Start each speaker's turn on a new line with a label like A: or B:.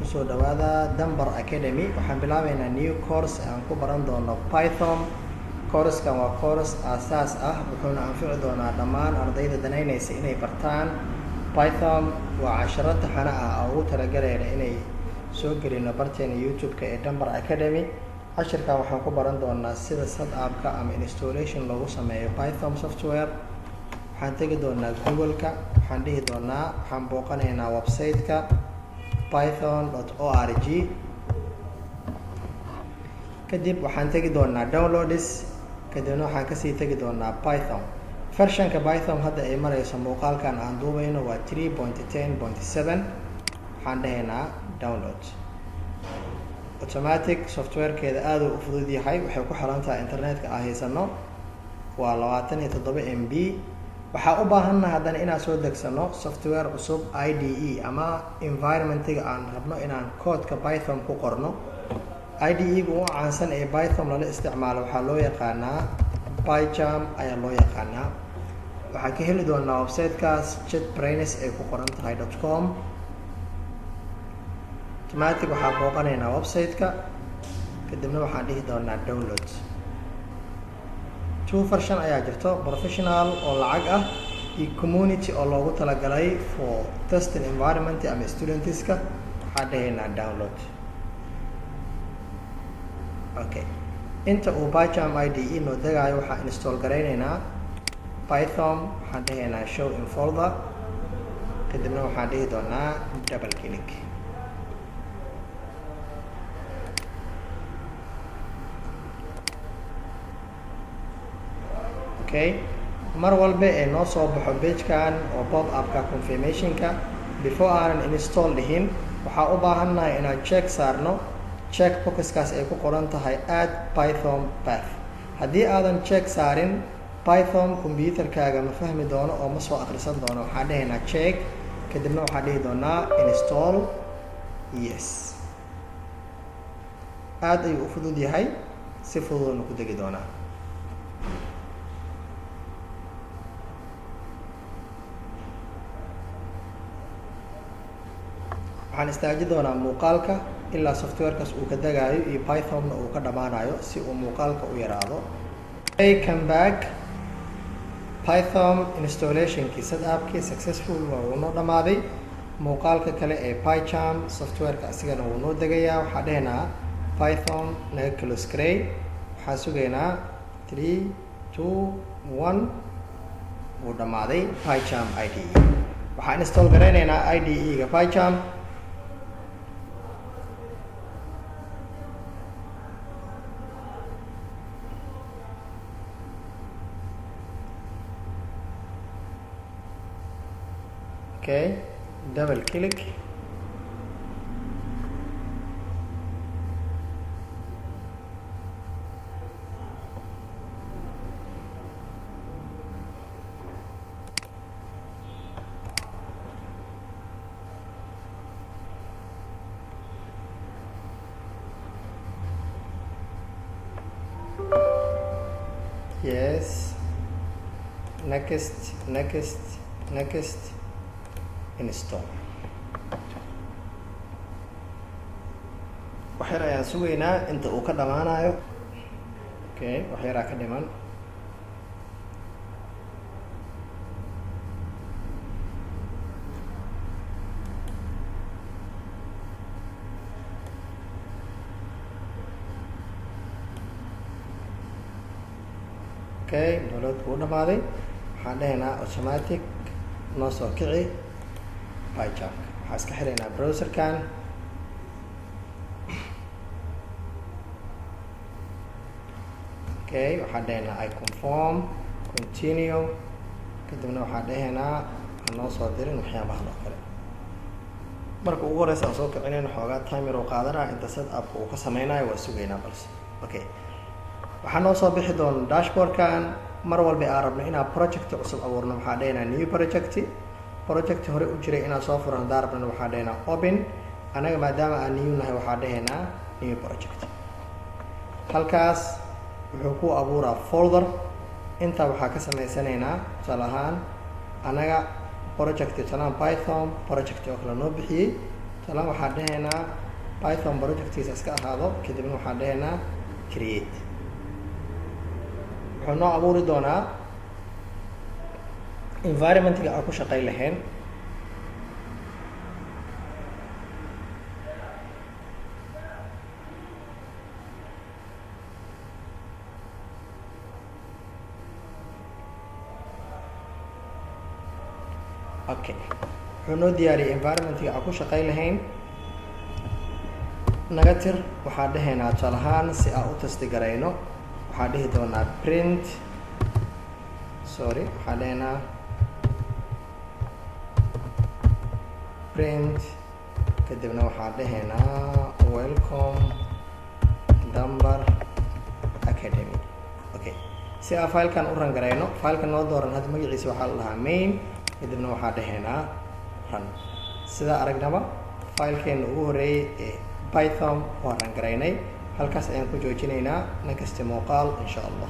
A: kusoo dhawaada Dunbar Academy. Waxaan bilaabeynaa new course aan ku baran doono Python. Course-kan waa course aasaas ah wuxuuna anfici doonaa dhammaan ardayda danaynaysa inay bartaan Python. Waa casharo taxane ah oo ugu talagalaya inay soo gelino barteena YouTube-ka ee Dunbar Academy. Cashirkan waxaan ku baran doonaa sida setup-ka ama installation loogu sameeyo Python software. Waxaan tegi doonaa Google-ka, waxaan dhihi doonaa waxaan booqanaynaa website-ka python.org. kadib waxaan tegi doonaa downloads, kadibna waxaan kasii tegi doonaa Python. Versionka Python hadda ay marayso muuqaalkan aan duubayno waa 3.10.7. waxaan dhahaynaa download. Automatic softwarekeeda aad u fudud yahay, waxay ku xiran tahay internetka aan haysano. Waa 27 MB. waxaa u baahannahay haddana inaan soo degsano software cusub IDE ama environmentiga aan rabno inaan koodka Python ku qorno. IDE-gu u caansan ee Python lala isticmaalo waxaa loo yaqaanaa PyCharm ayaa loo yaqaanaa. waxaan ka heli doonaa website-kaas JetBrains ay ku qoran tahay .com. automatic waxaan booqanaynaa website-ka, kadibna waxaan dhihi doonaa download. 2 version ayaa jirto, professional oo lacag ah iyo community oo loogu talagalay for testing environment ama studentska. waxaan dhahaynaa download. okay, inta uu PyCharm IDE noo degaayo waxaan install garaynaynaa Python. waxaan dhahaynaa show in folder, kadibna waxaan dhihi doonaa double click. okay, mar walba ee noo soo baxo page-kan oo pop-up-ka confirmation-ka, before aanan install dhihin waxaa u baahannahay inaan check saarno check box-kaas ay ku qoran tahay add Python path. haddii aadan check saarin Python computerkaaga ma fahmi doono oo ma soo akhrisan doono. waxaan dhahaynaa check, kadibna waxaan dhihi doonaa install yes. aad ayuu u fudud yahay, si fududoona ku degi doonaa. waxaan istaaji doonaa muuqaalka ilaa softwarekaas uu ka degaayo iyo Pythonna uu ka dhammaanayo si uu muuqaalka u yaraado. come back. Python installationkii setup-kii successful waa uu noo dhammaaday. muuqaalka kale ee PyCharm softwareka asigana wuu noo degayaa. waxaan dhahaynaa Python naga close garay. waxaan sugaynaa 3 2 1 wuu dhammaaday PyCharm IDE. waxaan install garaynaynaa IDE-ga PyCharm. okay, double click. yes, next next next install. wax yar ayaan sugaynaa inta uu ka dhammaanayo. okay, wax yaraa ka dhiman. okay, downloadku u dhammaaday. waxaan dhahaynaa automatic noo soo kici PyCharm. waxaan iska xiraynaa browser-kan. okay, waxaan dhahaynaa I conform continue, kadibna waxaan dhahaynaa aan noo soo dirin waxyaabahan oo kale. marka ugu horeysa aan soo kicinayno xoogaa timer oo qaadanaa inta setup-ka uu ka sameynayo waa sugaynaa balse. okay, waxaa noo soo bixi doona dashboard-kan. mar walba aan rabno inaan project cusub abuurno waxaan dhahaynaa new project hore u jiray inaan soo furo haddaan rabnana waxaan dhahaynaa open. anaga maadaama aan new nahay waxaan dhahaynaa new project. halkaas wuxuu ku abuuraa folder. intaa waxaa ka samaysanaynaa tusaale ahaan anaga project talaan Python project oo kale noo bixiyey talaan waxaan dhahaynaa python projectiisa iska ahaado kadibna waxaan dhahaynaa create wuxuu noo abuuri doonaa environmentiga aan ku shaqayn lahayn okay wuxuu noo diyaariyay environmentiga aan ku shaqayn lahayn naga tir waxaan dhahaynaa tusaale ahaan si aan u testi garayno waxaan dhihi doonaa print waxaan dhahaynaa print kadibna waxaan dhahaynaa welcome Dambar Academy. Okay si aan filekan u ran garayno filekan noo dooran hadda magaciisa waxaa la dhahaa main kadibna waxaan dhahaynaa run sidaa aragnaba filekeena ugu horeeyay ee Python waan ran garaynay halkaas ayaan ku joojinaynaa nakasta muuqaal insha Allah.